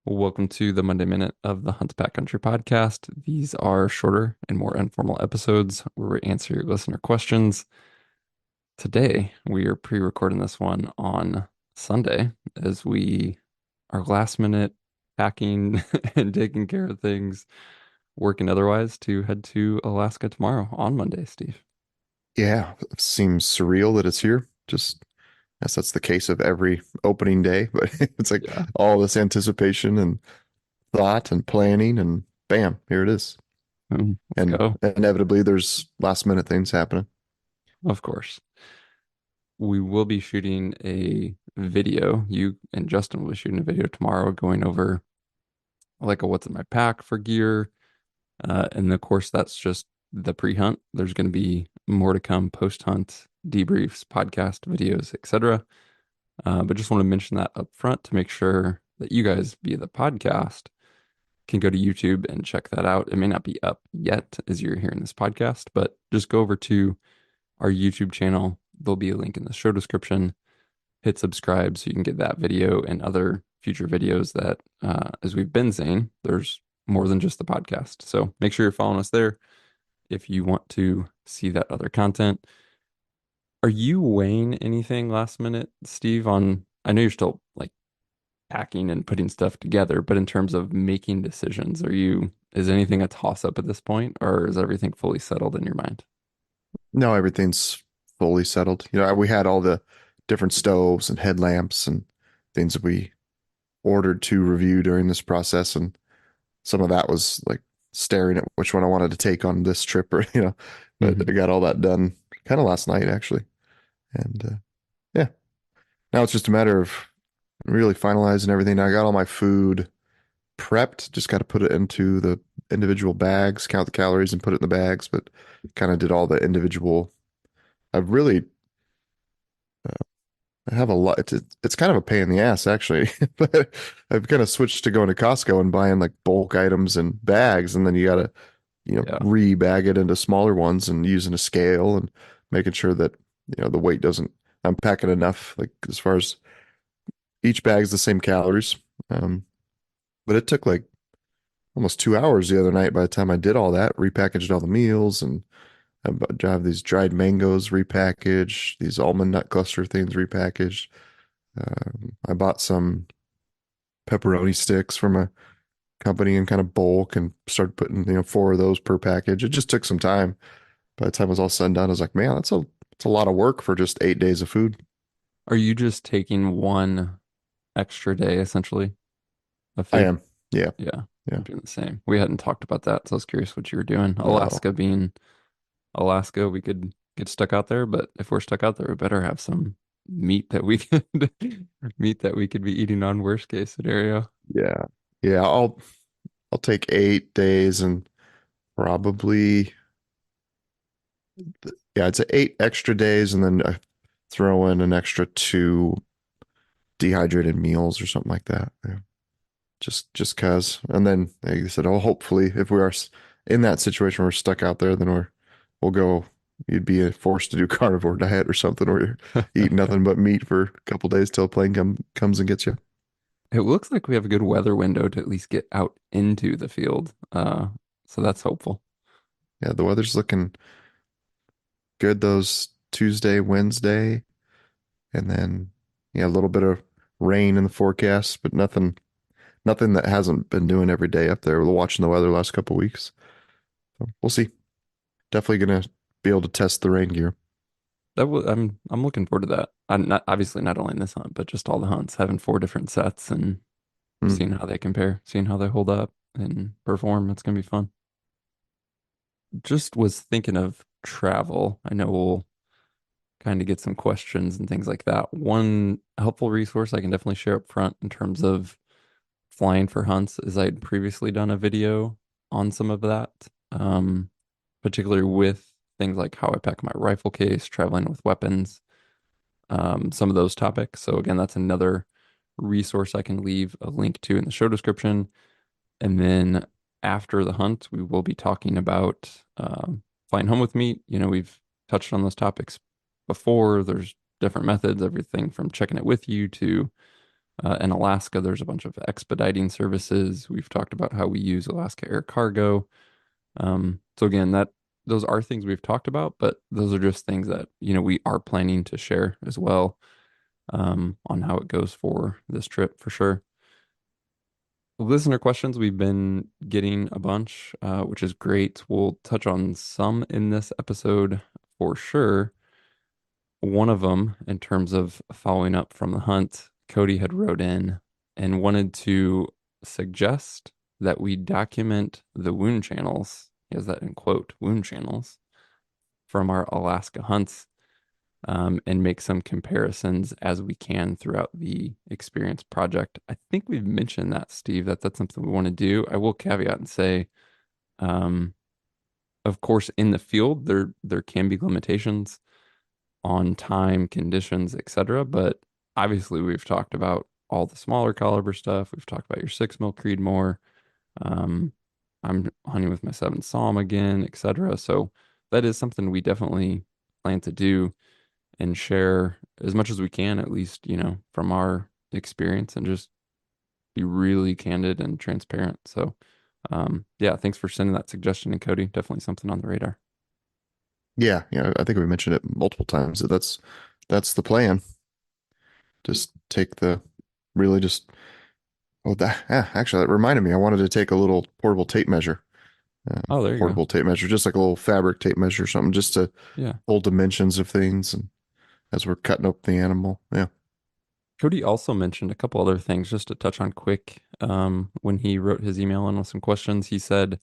Welcome to the Monday Minute of the Hunt Backcountry podcast. These are shorter and more informal episodes where we answer your listener questions. Today, we are pre-recording this one on Sunday as we are last minute packing and taking care of things, working otherwise to head to Alaska tomorrow on Monday, Steve. Yeah, it seems surreal that it's here. Just yes, that's the case of every opening day, but it's like Yeah, all this anticipation and thought and planning and bam, here it is. let's And go. inevitably there's last minute things happening. Of course. We will be shooting a video. You and Justin will be shooting a video tomorrow going over like a what's in my pack for gear. And of course, that's just the pre-hunt. There's going to be more to come, post-hunt debriefs, podcast videos, etc. But just want to mention that up front to make sure that you guys via the podcast can go to YouTube and check that out. It may not be up yet as you're hearing this podcast, but just go over to our YouTube channel. There'll be a link in the show description. Hit subscribe so you can get that video and other future videos that, as we've been saying, there's more than just the podcast. So make sure you're following us there if you want to see that other content. Are you weighing anything last minute, Steve, on, I know you're still like packing and putting stuff together, but in terms of making decisions, is anything a toss up at this point, or is everything fully settled in your mind? No, everything's fully settled. We had all the different stoves and headlamps and things that we ordered to review during this process, and some of that was like staring at which one I wanted to take on this trip or. But I Hmm. got all that done kind of last night actually. And yeah, now it's just a matter of really finalizing everything. I got all my food prepped, just got to put it into the individual bags, count the calories and put it in the bags, but kind of did all the individual. I've really, I have a lot. It's kind of a pain in the ass actually, but I've kind of switched to going to Costco and buying like bulk items in bags, and then you got to, Yeah. re-bag it into smaller ones and using a scale and making sure that, the weight doesn't, I'm packing enough, like as far as each bag's the same calories. Um, but it took like almost 2 hours the other night by the time I did all that, repackaged all the meals, and I have these dried mangoes repackaged, these almond nut cluster things repackaged. I bought some pepperoni sticks from a company in kind of bulk and started putting, four of those per package. It just took some time. By the time it was all said and done, I was like, man, that's a lot of work for just 8 days of food. Are you just taking one extra day essentially of I food? am. Yeah. Yeah, Yeah. I'm doing the same. We hadn't talked about that, so I was curious what you were doing. No. Alaska being Alaska, we could get stuck out there, but if we're stuck out there, we better have some meat that we could meat that we could be eating on worst case scenario. Yeah. Yeah. I'll take 8 days and probably, yeah, I'd say 8 extra days, and then I throw in an extra two dehydrated meals or something like that. Yeah. Just cause. And then they said, oh, hopefully if we are in that situation where we're stuck out there, then we'll go, you'd be forced to do carnivore diet or something where you're eating nothing but meat for a couple days till a plane comes and gets you. It looks like we have a good weather window to at least get out into the field. So that's hopeful. Yeah, the weather's looking good those Tuesday, Wednesday, and then yeah, a little bit of rain in the forecast, but nothing that hasn't been doing every day up there. We're watching the weather last couple weeks. So we'll see. Definitely gonna be able to test the rain gear. I'm looking forward to that. I'm not obviously not only in this hunt, but just all the hunts, having four different sets and Mm. seeing how they compare, seeing how they hold up and perform. It's gonna be fun. Just was thinking of travel. I know we'll kind of get some questions and things like that. One helpful resource I can definitely share up front in terms of flying for hunts is I'd previously done a video on some of that, um, particularly with things like how I pack my rifle case, traveling with weapons, some of those topics. So again, that's another resource I can leave a link to in the show description. And then after the hunt, we will be talking about flying home with meat. You know, we've touched on those topics before. There's different methods, everything from checking it with you to In Alaska, there's a bunch of expediting services. We've talked about how we use Alaska Air Cargo. So again, that those are things we've talked about, but those are just things that, we are planning to share as well, on how it goes for this trip for sure. Listener questions, we've been getting a bunch, which is great. We'll touch on some in this episode for sure. One of them, in terms of following up from the hunt, Cody had wrote in and wanted to suggest that we document the wound channels, he has that in quote, wound channels from our Alaska hunts, and make some comparisons as we can throughout the experience project. I think we've mentioned that, Steve, that that's something we want to do. I will caveat and say, um, of course, in the field, there can be limitations on time, conditions, etc. But obviously, we've talked about all the smaller caliber stuff. We've talked about your 6 mil Creedmoor. Um, I'm hunting with my 7 Psalm again, etc. So that is something we definitely plan to do and share as much as we can, at least, from our experience and just be really candid and transparent. So, yeah, thanks for sending that suggestion. And Cody, definitely something on the radar. Yeah, I think we mentioned it multiple times that that's the plan. Just take the really just actually that reminded me I wanted to take a little portable tape measure. Oh, A there you go. portable tape measure, just like a little fabric tape measure or something, just to Yeah. hold dimensions of things and as we're cutting up the animal. Yeah. Cody also mentioned a couple other things just to touch on quick. When he wrote his email in with some questions, he said,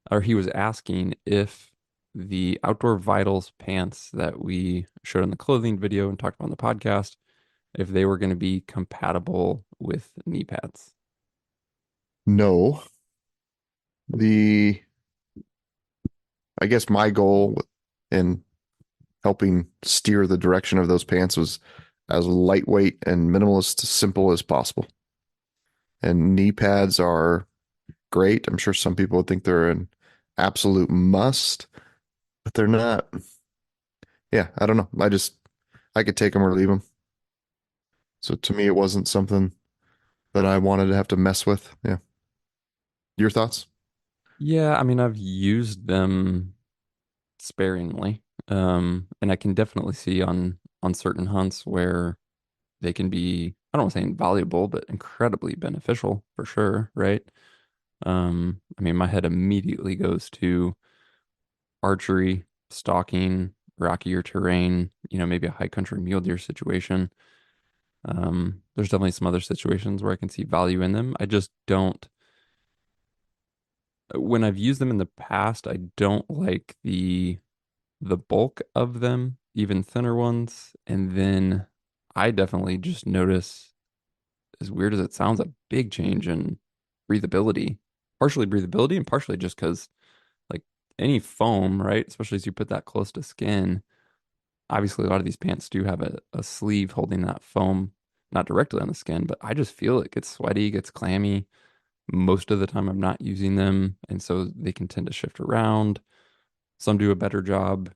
or he was asking if the Outdoor Vitals pants that we showed in the clothing video and talked about on the podcast, if they were going to be compatible with knee pads. No, the I guess my goal in helping steer the direction of those pants was as lightweight and minimalist simple as possible. And knee pads are great. I'm sure some people would think they're an absolute must, but they're not. Yeah, I don't know. I could take them or leave them. So to me, it wasn't something that I wanted to have to mess with. Yeah. Your thoughts? Yeah, I mean, I've used them sparingly. And I can definitely see on certain hunts where they can be, I don't want to say invaluable, but incredibly beneficial for sure, right? I mean, my head immediately goes to archery, stalking, rockier terrain, maybe a high country mule deer situation. There's definitely some other situations where I can see value in them. I just don't, when I've used them in the past, I don't like the bulk of them, even thinner ones. And then I definitely just notice, as weird as it sounds, a big change in breathability. Partially breathability and partially just because, like, any foam, right? Especially as you put that close to skin, obviously a lot of these pants do have a sleeve holding that foam, not directly on the skin, but I just feel it gets sweaty, gets clammy. Most of the time I'm not using them, and so they can tend to shift around. Some do a better job,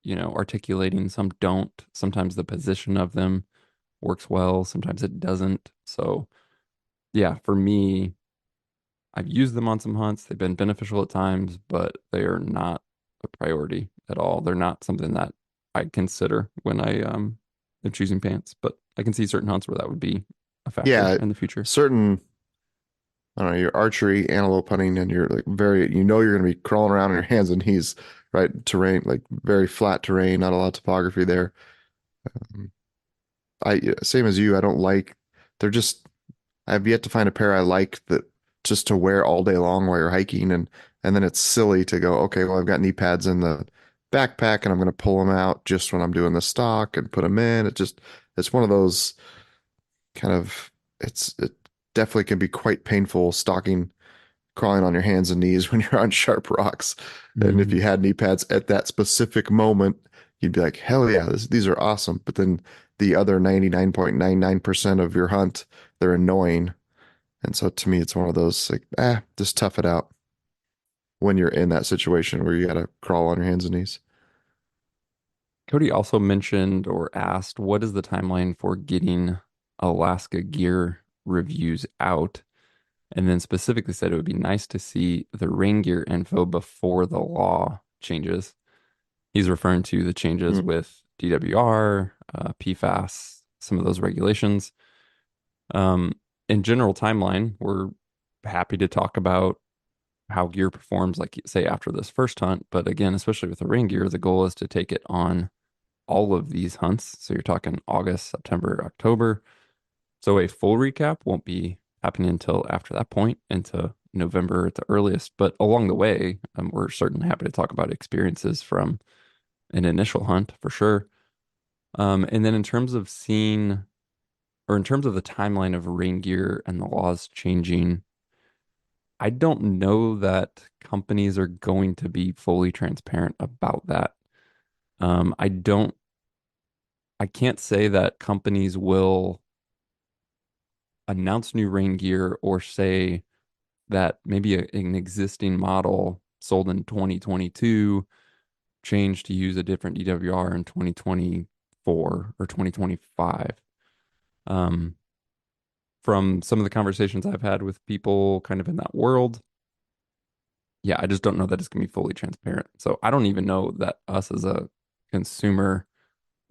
articulating, some don't. Sometimes the position of them works well, sometimes it doesn't. So, yeah, for me, I've used them on some hunts. They've been beneficial at times, but they are not a priority at all. They're not something that I consider when I am choosing pants, but I can see certain hunts where that would be a factor Yeah, in the future. certain, I don't know, your archery, antelope hunting, and you're like you're going to be crawling around on your hands and knees, right? Terrain, like very flat terrain, not a lot of topography there. Um, same as you, I don't like, they're just, I've yet to find a pair I like that just to wear all day long while you're hiking. And then it's silly to go, okay, well, I've got knee pads in the backpack and I'm going to pull them out just when I'm doing the stock and put them in. It's one of those kind of, it definitely can be quite painful stalking, crawling on your hands and knees when you're on sharp rocks. And if Mhm. you had knee pads at that specific moment, you'd be like, hell yeah, these are awesome. But then the other 99.99% of your hunt, they're annoying. And so to me, it's one of those like, just tough it out when you're in that situation where you got to crawl on your hands and knees. Cody also mentioned or asked, what is the timeline for getting Alaska gear reviews out, and then specifically said it would be nice to see the rain gear info before the law changes. He's referring to the changes Mm. with DWR, PFAS, some of those regulations. Um, in general timeline, we're happy to talk about how gear performs, like say after this first hunt. But again, especially with the rain gear, the goal is to take it on all of these hunts. So you're talking August, September, October. So a full recap won't be happening until after that point, into November at the earliest. But along the way, we're certainly happy to talk about experiences from an initial hunt for sure. And then in terms of seeing, or in terms of the timeline of rain gear and the laws changing, I don't know that companies are going to be fully transparent about that. I don't, I can't say that companies will announce new rain gear or say that maybe an existing model sold in 2022 changed to use a different DWR in 2024 or 2025. Um, from some of the conversations I've had with people kind of in that world, yeah, I just don't know that it's going to be fully transparent. So I don't even know that us as a consumer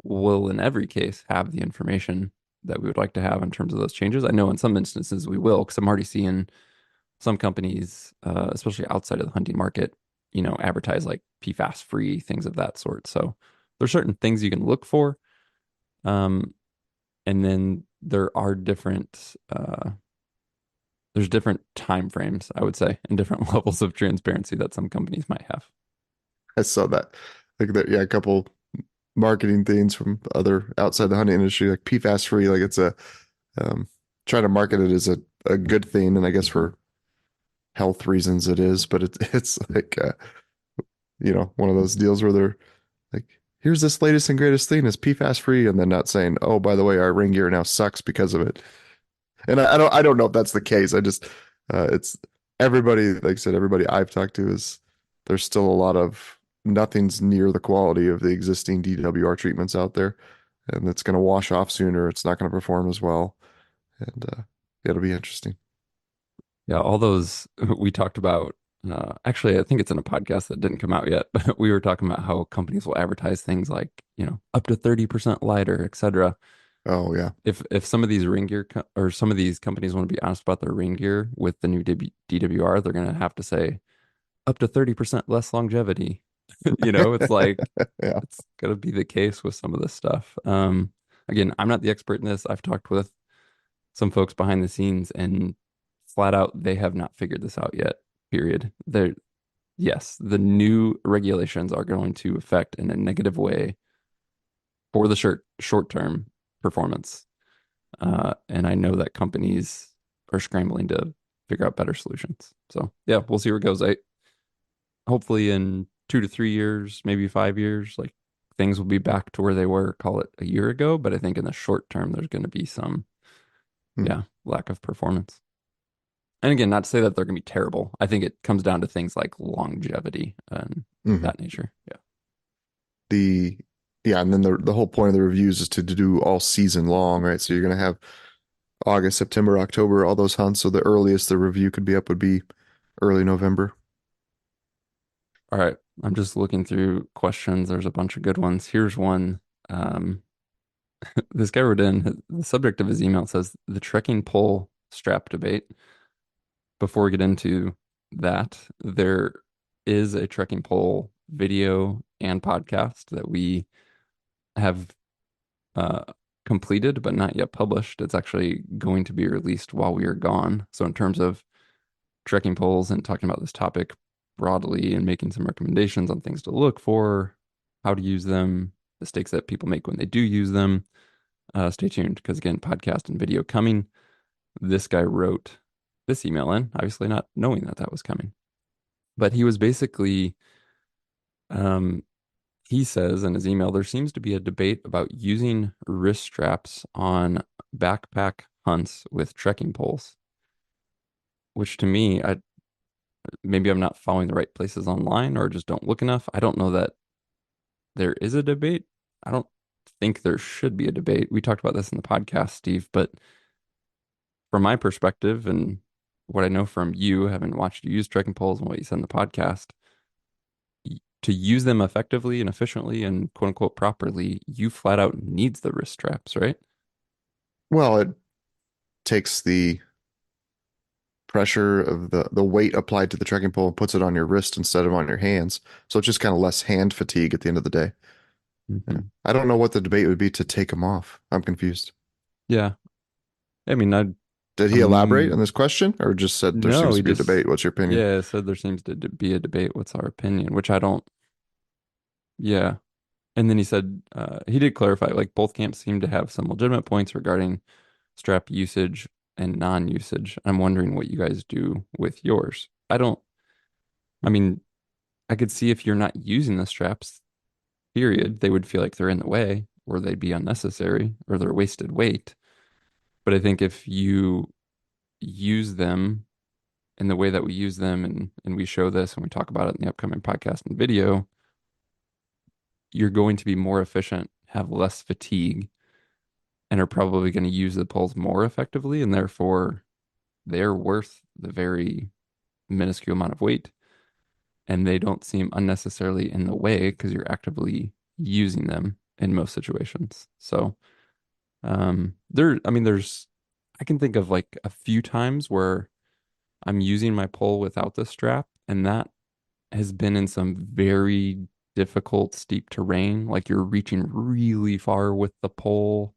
will, in every case, have the information that we would like to have in terms of those changes. I know in some instances we will, because I'm already seeing some companies, especially outside of the hunting market, advertise like PFAS free, things of that sort. So there's certain things you can look for. Um, and then there's different time frames, I would say, and different levels of transparency that some companies might have. I saw that. Like that, yeah, a couple marketing things from other outside the hunting industry, like PFAS free, like it's a um trying to market it as a good thing, and I guess for health reasons it is, but it's like one of those deals where they're like, here's this latest and greatest thing, is PFAS free, and then not saying, oh, by the way, our ring gear now sucks because of it. And I don't know if that's the case. I just it's everybody, like I said, everybody I've talked to is there's still a lot of nothing's near the quality of the existing DWR treatments out there, and it's going to wash off sooner. It's not going to perform as well, and it'll be interesting. Yeah, all those we talked about. Actually, I think it's in a podcast that didn't come out yet, but we were talking about how companies will advertise things like, up to 30% lighter, etc. Oh yeah. If some of these ring gear or some of these companies want to be honest about their ring gear with the new DWR, they're going to have to say up to 30% less longevity. It's like Yeah. it's going to be the case with some of this stuff. Again, I'm not the expert in this. I've talked with some folks behind the scenes, and flat out they have not figured this out yet. Period. Yes, the new regulations are going to affect in a negative way for the short term performance. And I know that companies are scrambling to figure out better solutions. So yeah, we'll see where it goes. I hopefully in 2 to 3 years, maybe 5 years, like things will be back to where they were, call it a year ago. But I think in the short term, there's going to be some, Hmm. yeah, lack of performance. And again, not to say that they're going to be terrible. I think it comes down to things like longevity and Mhm. that nature. Yeah. The Yeah, and then the whole point of the reviews is to do all season long, right? So you're going to have August, September, October, all those hunts. So the earliest the review could be up would be early November. All right. I'm just looking through questions. There's a bunch of good ones. Here's one. Um, this guy wrote in, the subject of his email says the trekking pole strap debate. Before we get into that, there is a trekking pole video and podcast that we have uh, completed but not yet published. It's actually going to be released while we are gone. So, in terms of trekking poles and talking about this topic broadly and making some recommendations on things to look for, how to use them, mistakes that people make when they do use them, stay tuned because, again, podcast and video coming. This guy wrote this email in, obviously not knowing that that was coming. But he was basically, um, he says in his email, there seems to be a debate about using wrist straps on backpack hunts with trekking poles, which to me, maybe I'm not following the right places online or just don't look enough. I don't know that there is a debate. I don't think there should be a debate. We talked about this in the podcast, Steve, but from my perspective and what I know from you, having watched you use trekking poles and what you said in the podcast, to use them effectively and efficiently and quote unquote properly, you flat out needs the wrist straps, right? Well, it takes the pressure of the weight applied to the trekking pole and puts it on your wrist instead of on your hands. So it's just kind of less hand fatigue at the end of the day. Yeah. Hmm. I don't know what the debate would be to take them off. I'm confused. Yeah. I mean, Did he elaborate um, on this question or just said there no, seems he to be a just, debate? What's your opinion? yeah, said there seems to be a debate. What's our opinion? Which I don't, yeah. And then he said, he did clarify, like both camps seem to have some legitimate points regarding strap usage and non-usage. I'm wondering what you guys do with yours. I mean, I could see if you're not using the straps, period, they would feel like they're in the way or they'd be unnecessary or they're wasted weight. But I think if you use them in the way that we use them and we show this and we talk about it in the upcoming podcast and video, you're going to be more efficient, have less fatigue, and are probably going to use the poles more effectively, and therefore they're worth the very minuscule amount of weight, and they don't seem unnecessarily in the way because you're actively using them in most situations. So, I mean, I can think of like a few times where I'm using my pole without the strap, and that has been in some very difficult, steep terrain. Like you're reaching really far with the pole,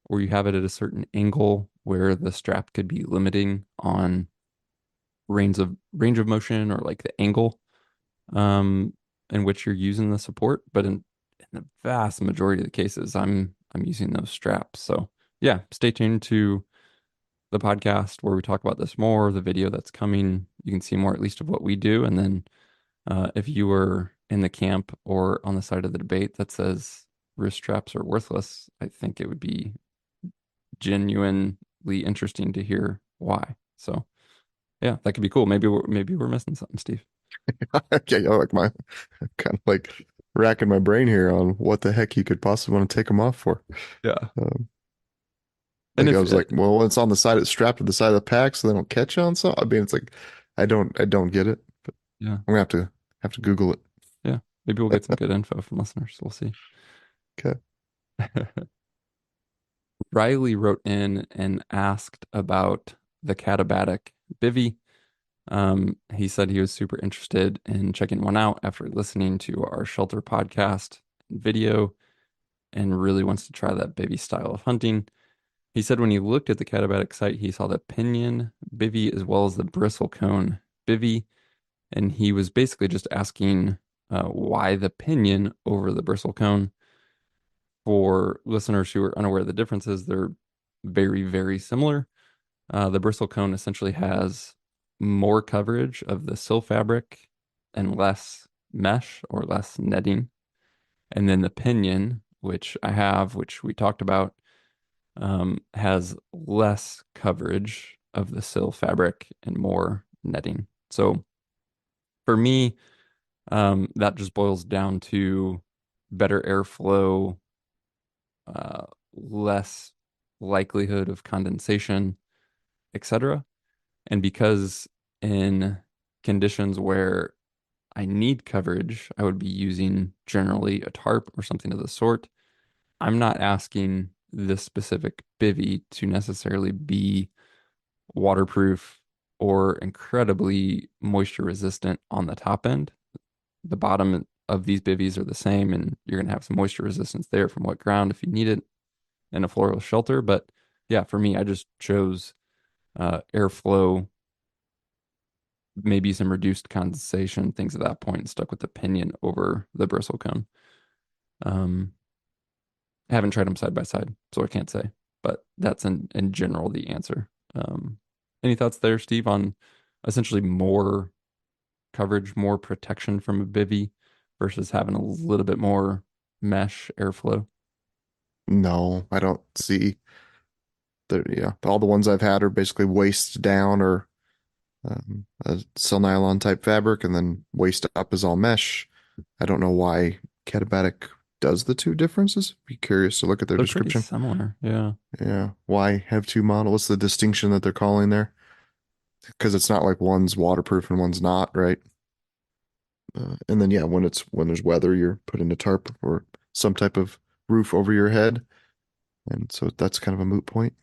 or you have it at a certain angle where the strap could be limiting on range of motion or like the angle um in which you're using the support. But in the vast majority of the cases, I'm using those straps. So yeah, stay tuned to the podcast where we talk about this more, the video that's coming. You can see more at least of what we do. And then if you were in the camp or on the side of the debate that says wrist straps are worthless, I think it would be genuinely interesting to hear why. So yeah, that could be cool. Maybe we're missing something, Steve. Okay, I like my kind of like racking my brain here on what the heck you could possibly want to take them off for. Yeah. Um, And like I if was like, well, it's on the side, it's strapped to the side of the pack, so they don't catch on. So I mean, it's like, I don't get it, but yeah, I'm gonna have to Google it. yeah, maybe we'll get some good info from listeners. We'll see. Okay. Riley wrote in and asked about the Catabatic bivy. He said he was super interested in checking one out after listening to our shelter podcast video and really wants to try that bivy style of hunting. He said when he looked at the Catabatic site, he saw the pinion bivy as well as the bristlecone bivy, and he was basically just asking why the pinion over the bristlecone. For listeners who are unaware of the differences, they're very, very similar. The bristlecone essentially has more coverage of the sill fabric and less mesh or less netting. And then the pinion, which I have, which we talked about, has less coverage of the sill fabric and more netting. So for me, that just boils down to better airflow, less likelihood of condensation, etc. And because in conditions where I need coverage, I would be using generally a tarp or something of the sort. I'm not asking this specific bivy to necessarily be waterproof or incredibly moisture resistant on the top end. The bottom of these bivvies are the same, and you're going to have some moisture resistance there from wet ground if you need it in a floral shelter. But yeah, for me, I just chose airflow, maybe some reduced condensation, things at that point, and stuck with the pinion over the bristlecone. Um, I haven't tried them side by side, so I can't say, but that's in general the answer. Any thoughts there, Steve, on essentially more coverage, more protection from a bivy versus having a little bit more mesh airflow? No, I don't see the yeah. All the ones I've had are basically waist down or a cell nylon type fabric, and then waist up is all mesh. I don't know why catabatic. does the two differences? Be curious to look at their They're pretty description. similar. Yeah. Yeah. Why have two models? What's the distinction that they're calling there? Because it's not like one's waterproof and one's not, right? And then yeah, when there's weather, you're putting a tarp or some type of roof over your head, and so that's kind of a moot point.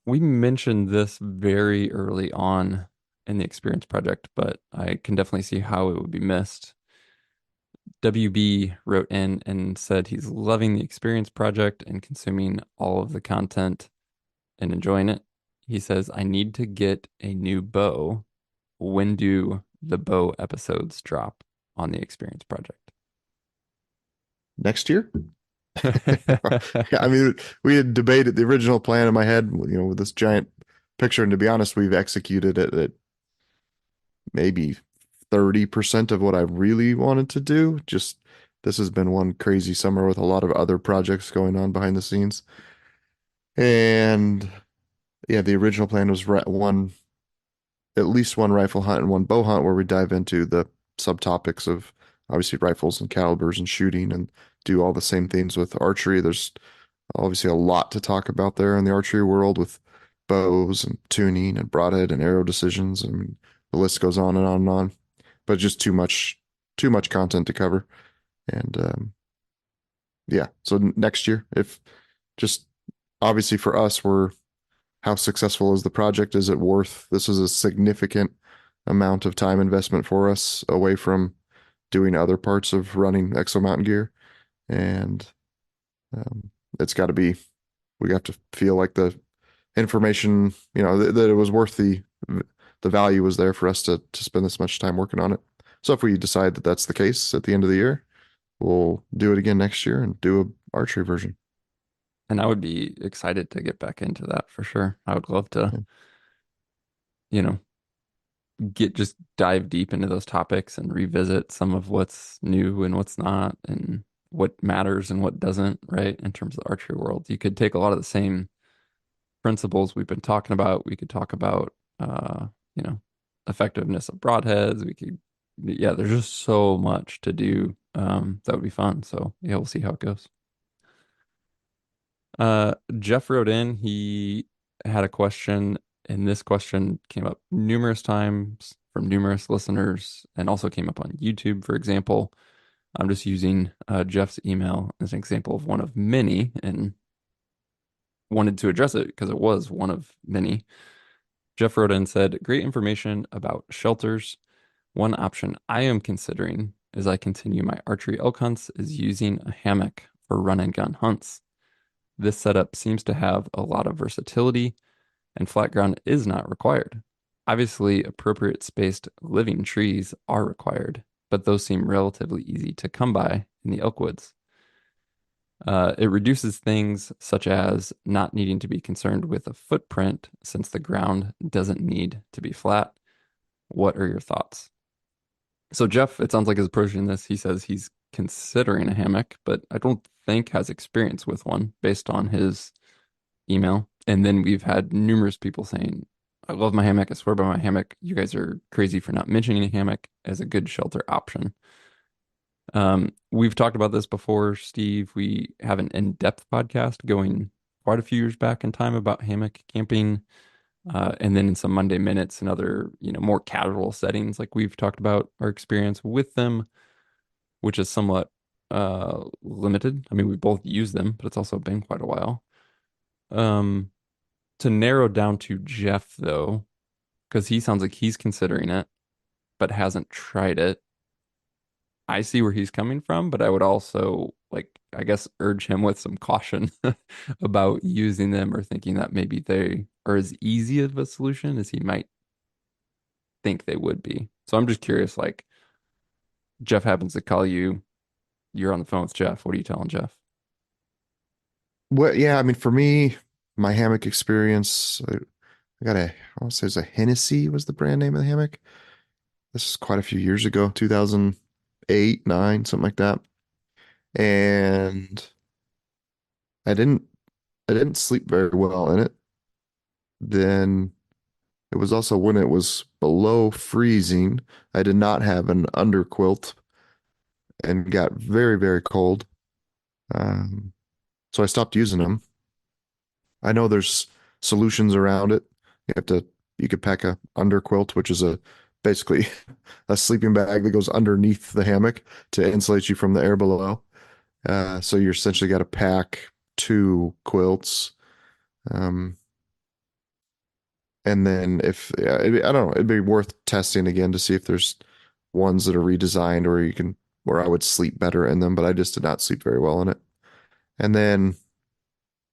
We mentioned this very early on in the experience project, but I can definitely see how it would be missed. WB wrote in and said he's loving the experience project and consuming all of the content and enjoying it. He says, I need to get a new bow. When do the bow episodes drop on the experience project? Next year? Yeah, I mean, we had debated the original plan in my head, with this giant picture, and to be honest, we've executed it at maybe 30% of what I really wanted to do. Just this has been one crazy summer with a lot of other projects going on behind the scenes. And yeah, the original plan was at least one rifle hunt and one bow hunt where we dive into the subtopics of obviously rifles and calibers and shooting and do all the same things with archery. There's obviously a lot to talk about there in the archery world with bows and tuning and broadhead and arrow decisions. I mean, the list goes on and on and on, but just too much content to cover. And yeah, so next year, if just obviously for us, we're how successful is the project? Is it worth? This is a significant amount of time investment for us away from doing other parts of running Exo Mountain Gear, and um, it's got to be. We have to feel like the information, that it was worth the value was there for us to spend this much time working on it. So if we decide that that's the case at the end of the year, we'll do it again next year and do a archery version. And I would be excited to get back into that for sure. I would love to, you know, get just dive deep into those topics and revisit some of what's new and what's not and what matters and what doesn't, right? In terms of the archery world. You could take a lot of the same principles we've been talking about. We could talk about you know, effectiveness of broadheads. We could yeah, there's just so much to do. That would be fun. So yeah, we'll see how it goes. Jeff wrote in, he had a question, and this question came up numerous times from numerous listeners and also came up on YouTube, for example. I'm just using Jeff's email as an example of one of many and wanted to address it because it was one of many. Jeff wrote in and said, great information about shelters. One option I am considering as I continue my archery elk hunts is using a hammock for run and gun hunts. This setup seems to have a lot of versatility, and flat ground is not required. Obviously, appropriate spaced living trees are required, but those seem relatively easy to come by in the elk woods. It reduces things such as not needing to be concerned with a footprint since the ground doesn't need to be flat. What are your thoughts? So Jeff, it sounds like is approaching this. He says he's considering a hammock, but I don't think has experience with one based on his email. And then we've had numerous people saying, I love my hammock. I swear by my hammock. You guys are crazy for not mentioning a hammock as a good shelter option. We've talked about this before, Steve. We have an in-depth podcast going quite a few years back in time about hammock camping. And then in some Monday minutes and other, more casual settings, like we've talked about our experience with them, which is somewhat limited. I mean, we both use them, but it's also been quite a while. Um, to narrow down to Jeff though, because he sounds like he's considering it, but hasn't tried it. I see where he's coming from, but I would also like, I guess, urge him with some caution about using them or thinking that maybe they are as easy of a solution as he might think they would be. So I'm just curious, like, Jeff happens to call you, you're on the phone with Jeff. What are you telling Jeff? Well, yeah, I mean, for me, my hammock experience, I got I want to say it's a Hennessy was the brand name of the hammock. This is quite a few years ago, 2008, 9, something like that. And I didn't, I didn't sleep very well in it. Then it was also when it was below freezing. I did not have an underquilt and got very, very cold. Um, so I stopped using them. I know there's solutions around it. You could pack a under quilt, which is a basically a sleeping bag that goes underneath the hammock to insulate you from the air below. So you're essentially got to pack two quilts. Um, and then I don't know, it'd be worth testing again to see if there's ones that are redesigned or where I would sleep better in them, but I just did not sleep very well in it. And then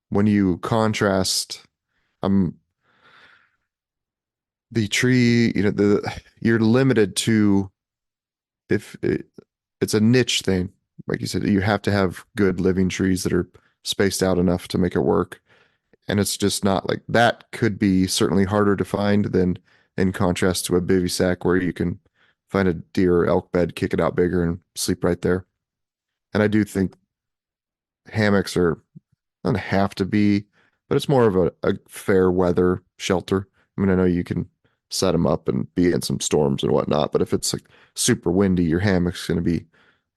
when you contrast, um, the tree, you're limited to if it, it's a niche thing. Like you said, you have to have good living trees that are spaced out enough to make it work. And it's just not like that could be certainly harder to find than in contrast to a bivy sack where you can find a deer or elk bed, kick it out bigger and sleep right there. And I do think hammocks are don't have to be, but it's more of a fair weather shelter. I mean, I know you can set them up and be in some storms and whatnot, but if it's like super windy, your hammock's going to be,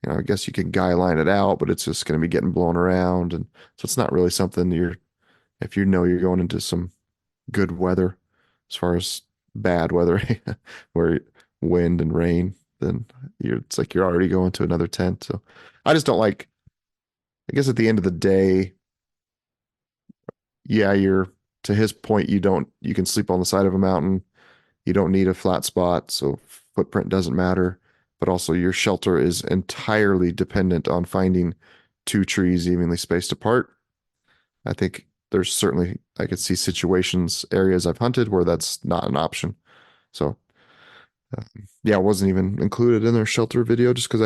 I guess you can guy line it out, but it's just going to be getting blown around. And so it's not really something if you know you're going into some good weather as far as bad weather, where wind and rain, then it's like you're already going to another tent. So I just don't like, I guess at the end of the day, yeah, to his point, you can sleep on the side of a mountain. You don't need a flat spot, so footprint doesn't matter. But also your shelter is entirely dependent on finding two trees evenly spaced apart. I think I could see situations, areas I've hunted where that's not an option. So, yeah, it wasn't even included in their shelter video just because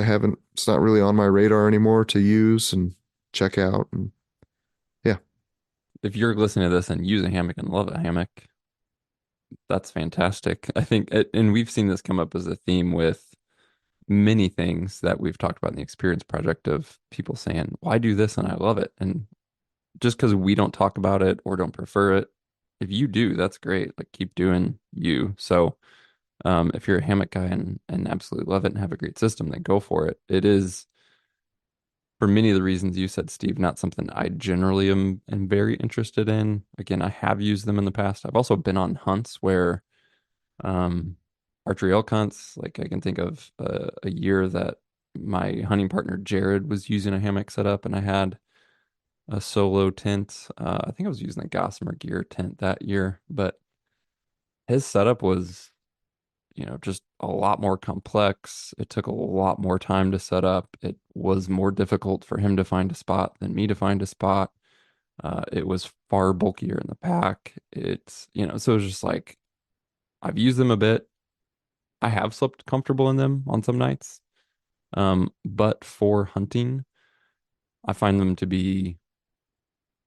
it's not really on my radar anymore to use and check out. And yeah. If you're listening to this and use a hammock and love a hammock, that's fantastic. I think, and we've seen this come up as a theme with many things that we've talked about in the experience project of people saying, "Well, I do this and I love it." And just because we don't talk about it or don't prefer it, if you do, that's great. Like keep doing you. So, if you're a hammock guy and absolutely love it and have a great system, then go for it. It is for many of the reasons you said, Steve, not something I generally am very interested in. Again, I have used them in the past. I've also been on hunts where um, archery elk hunts. Like I can think of a year that my hunting partner Jared was using a hammock setup, and I had a solo tent. I think I was using a Gossamer Gear tent that year, but his setup was, just a lot more complex. It took a lot more time to set up. It was more difficult for him to find a spot than me to find a spot. It was far bulkier in the pack. So it was just like I've used them a bit. I have slept comfortable in them on some nights. But for hunting, I find them to be,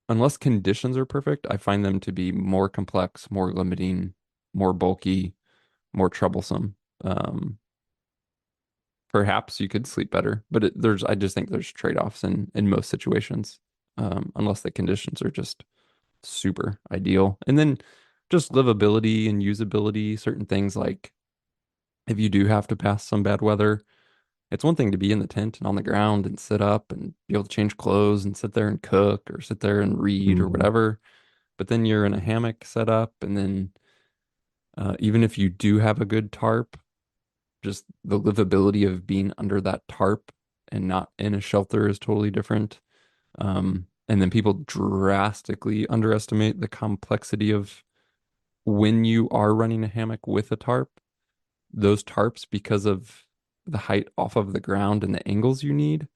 unless conditions are perfect, I find them to be more complex, more limiting, more bulky, more troublesome. Um, Perhaps you could sleep better, but I just think there's trade-offs in most situations, unless the conditions are just super ideal. And then just livability and usability, certain things like if you do have to pass some bad weather, it's one thing to be in the tent and on the ground and sit up and be able to change clothes and sit there and cook or sit there and read or Mhm. whatever. But then you're in a hammock set up, and then even if you do have a good tarp, just the livability of being under that tarp and not in a shelter is totally different. And then people drastically underestimate the complexity of when you are running a hammock with a tarp. Those tarps, because of the height off of the ground and the angles you need,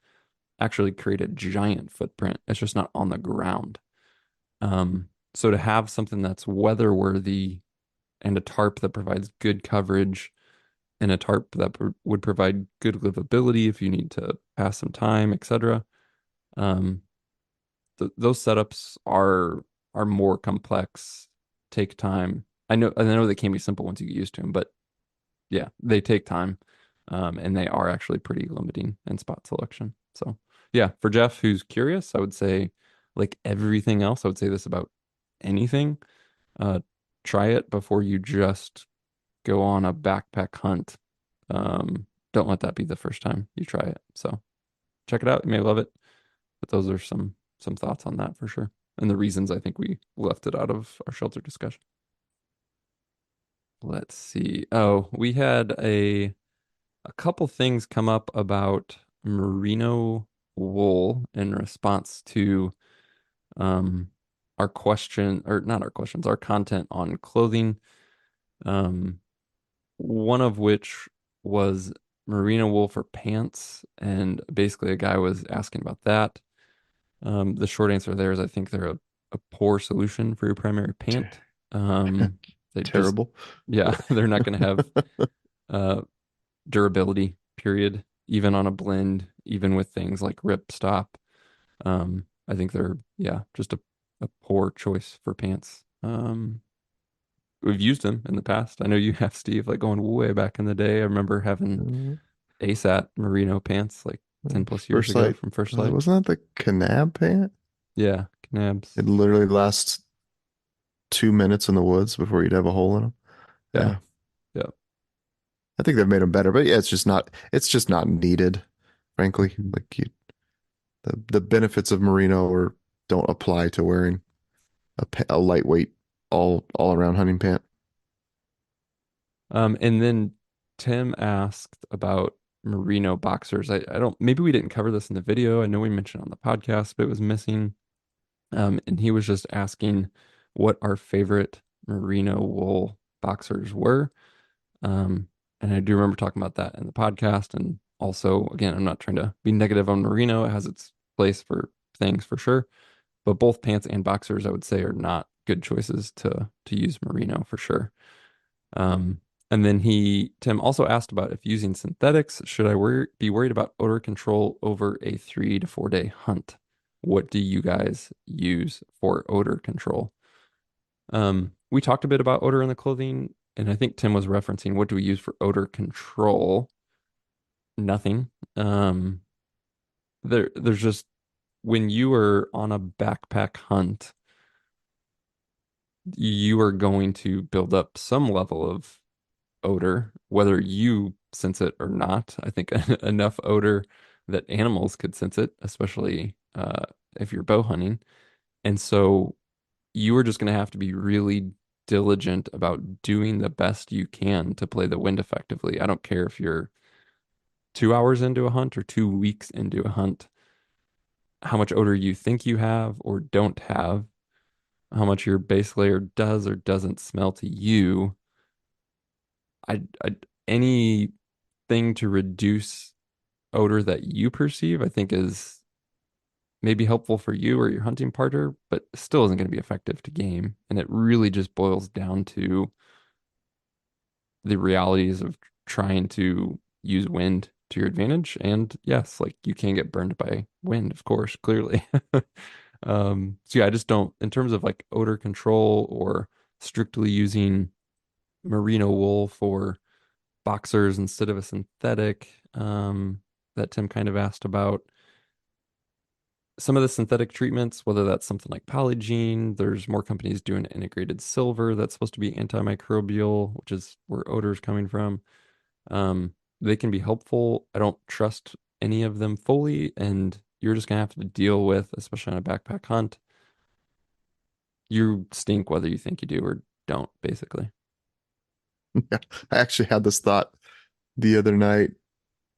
actually create a giant footprint. It's just not on the ground. So to have something that's weather worthy and a tarp that provides good coverage and a tarp that would provide good livability if you need to pass some time, etc. Um, those setups are more complex, take time. I know they can be simple once you get used to them, but yeah, they take time, and they are actually pretty limiting in spot selection. So yeah, for Jeff who's curious, I would say like everything else, I would say this about anything. Uh, Try it before you just go on a backpack hunt. Don't let that be the first time you try it. So check it out. You may love it. But those are some thoughts on that for sure. And the reasons I think we left it out of our shelter discussion. Let's see. Oh, we had a couple things come up about merino wool in response to um our question, or not our questions, our content on clothing. Um, one of which was merino wool for pants, and basically a guy was asking about that. The short answer there is I think they're a poor solution for your primary pant. Um, they just, Terrible. yeah, they're not going to have uh, durability, period, even on a blend, even with things like rip stop. I think they're, yeah, just a poor choice for pants. We've used them in the past. I know you have, Steve, like going way back in the day. I remember having Uh, ASAT merino pants like 10 plus years First ago Light, from First Light. wasn't that the Canab pant? Yeah, It Knabs. literally lasts 2 minutes in the woods before you'd have a hole in them. Yeah, Yeah, yeah. I think they've made them better, but yeah, it's just not needed, frankly. Mhm. Like the benefits of merino or don't apply to wearing a lightweight all around hunting pant. And then Tim asked about merino boxers. I don't, maybe we didn't cover this in the video. I know we mentioned on the podcast, but it was missing. And he was just asking what our favorite merino wool boxers were. Um, and I do remember talking about that in the podcast. And also, again, I'm not trying to be negative on merino. It has its place for things for sure. But both pants and boxers, I would say, are not good choices to use merino for sure. And then Tim also asked about if using synthetics, should I be worried about odor control over a 3 to 4 day hunt? What do you guys use for odor control? We talked a bit about odor in the clothing, and I think Tim was referencing what do we use for odor control? Nothing. There's just when you are on a backpack hunt, you are going to build up some level of odor, whether you sense it or not. I think enough odor that animals could sense it, especially if you're bow hunting. And so you are just going to have to be really diligent about doing the best you can to play the wind effectively. I don't care if you're 2 hours into a hunt or 2 weeks into a hunt, how much odor you think you have or don't have, how much your base layer does or doesn't smell to you. I anything to reduce odor that you perceive, I think is maybe helpful for you or your hunting partner, but still isn't going to be effective to game. And it really just boils down to the realities of trying to use wind to your advantage. And yes, like you can get burned by wind, of course, clearly. So yeah, I just don't, in terms of like odor control or strictly using merino wool for boxers instead of a synthetic, that Tim kind of asked about. Some of the synthetic treatments, whether that's something like Polygene, there's more companies doing integrated silver that's supposed to be antimicrobial, which is where odor is coming from. They can be helpful. I don't trust any of them fully, and you're just gonna have to deal with, especially on a backpack hunt, you stink whether you think you do or don't, basically. Yeah, I actually had this thought the other night.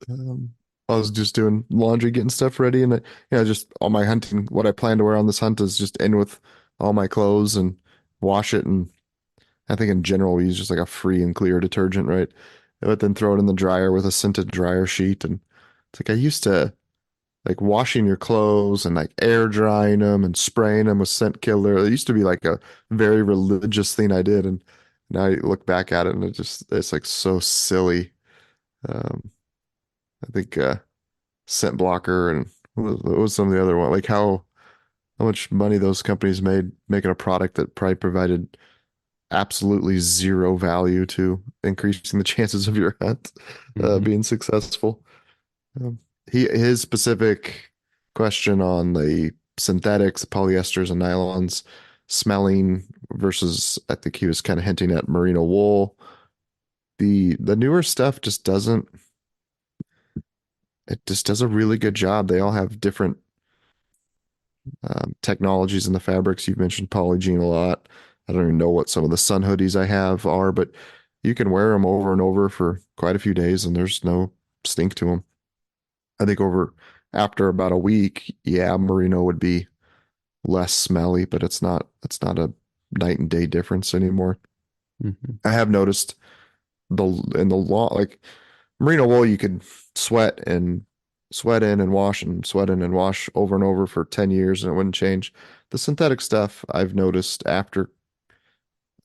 Um, I was just doing laundry, getting stuff ready, and just all my hunting. What I plan to wear on this hunt is just in with all my clothes and wash it. And I think in general we use just like a free and clear detergent, right? But then throw it in the dryer with a scented dryer sheet. And it's like I used to like washing your clothes and like air drying them and spraying them with scent killer. It used to be like a very religious thing I did, and now I look back at it and it's like so silly. Um, I think scent blocker and what was some of the other one? Like how much money those companies made making a product that probably provided absolutely zero value to increasing the chances of your hunt Hmm. being successful. Um, his specific question on the synthetics, polyesters, and nylons smelling versus I think he was kind of hinting at merino wool. The newer stuff just doesn't it just does a really good job. They all have different technologies in the fabrics. You've mentioned Polygene a lot. I don't even know what some of the sun hoodies I have are, but you can wear them over and over for quite a few days and there's no stink to them. I think over after about a week, yeah, merino would be less smelly, but it's not a night and day difference anymore. Hmm. I have noticed the in the law like merino wool you could sweat and sweat in and wash and sweat in and wash over and over for 10 years and it wouldn't change. The synthetic stuff I've noticed after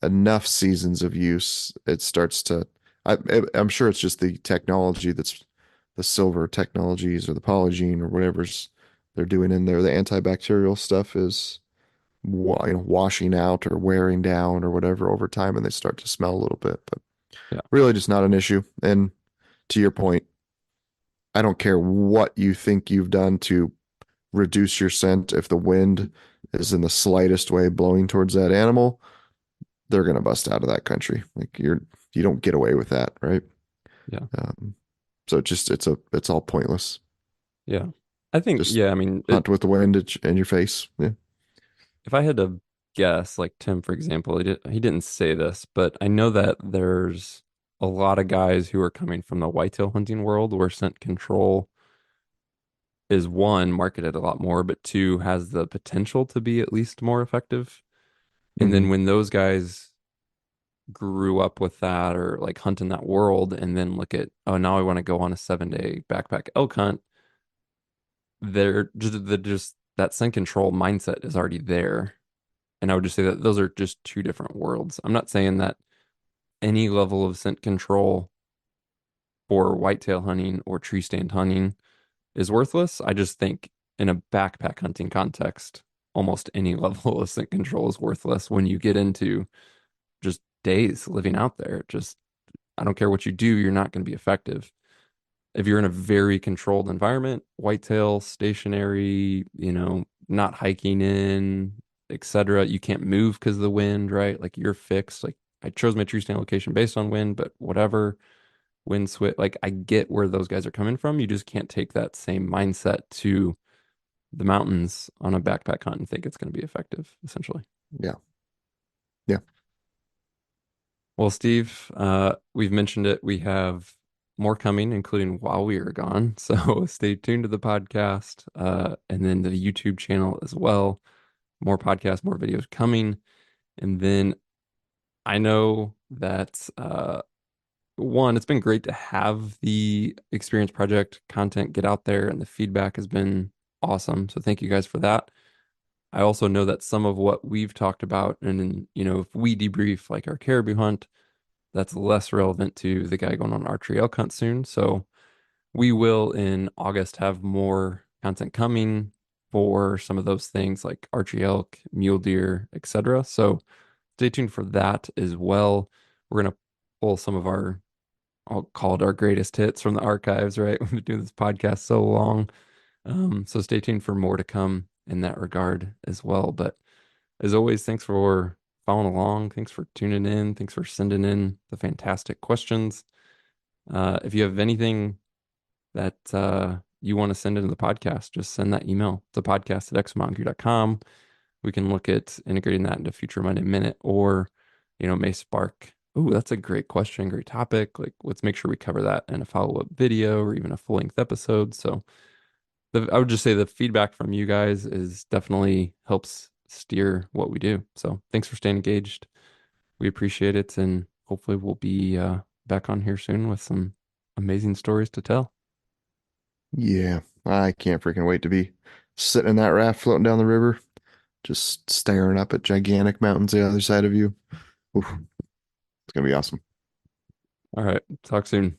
enough seasons of use, it starts to I'm sure it's just the technology that's the silver technologies or the polygene or whatever's they're doing in there. The antibacterial stuff is washing out or wearing down or whatever over time and they start to smell a little bit, but Yeah. really just not an issue. And to your point, I don't care what you think you've done to reduce your scent. If the wind is in the slightest way blowing towards that animal, they're going to bust out of that country. Like you don't get away with that, right? Yeah. Um, so it's all pointless. Yeah. I think, Just yeah, I mean, hunt with the wind in your face. Yeah. if I had to guess, like Tim, for example, he didn't say this, but I know that there's a lot of guys who are coming from the whitetail hunting world where scent control is one, marketed a lot more, but two, has the potential to be at least more effective. And then Hmm. when those guys grew up with that or like hunt in that world and then look at, oh, now I want to go on a 7 day backpack elk hunt, they're just that scent control mindset is already there. And I would just say that those are just two different worlds. I'm not saying that any level of scent control for whitetail hunting or tree stand hunting is worthless. I just think in a backpack hunting context, almost any level of scent control is worthless when you get into just days living out there. Just, I don't care what you do, you're not going to be effective. If you're in a very controlled environment, whitetail, stationary, not hiking in, etc., you can't move because of the wind, right? Like you're fixed. Like I chose my tree stand location based on wind, but whatever, wind switch, like I get where those guys are coming from. You just can't take that same mindset to the mountains on a backpack hunt and think it's going to be effective, essentially. Yeah. Yeah. Well, Steve, we've mentioned it. We have more coming, including while we are gone. So stay tuned to the podcast and then the YouTube channel as well. More podcasts, more videos coming. And then I know that one, it's been great to have the Experience Project content get out there, and the feedback has been awesome. So thank you guys for that. I also know that some of what we've talked about, and then, if we debrief like our caribou hunt, that's less relevant to the guy going on archery elk hunt soon. So we will in August have more content coming for some of those things like archery elk, mule deer, etc. So stay tuned for that as well. We're gonna pull some of our, I'll call it our greatest hits from the archives, right? We've been doing this podcast so long. So stay tuned for more to come in that regard as well. But as always, thanks for following along. Thanks for tuning in. Thanks for sending in the fantastic questions. If you have anything that you want to send into the podcast, just send that email to podcast@exomountaingear.com. We can look at integrating that into future Monday Minute or, may spark. Oh, that's a great question, great topic. Like, let's make sure we cover that in a follow-up video or even a full-length episode. So I would just say the feedback from you guys is definitely helps steer what we do. So thanks for staying engaged. We appreciate it, and hopefully we'll be back on here soon with some amazing stories to tell. Yeah. I can't freaking wait to be sitting in that raft floating down the river, just staring up at gigantic mountains the other side of you. Oof, it's gonna be awesome. All right, talk soon.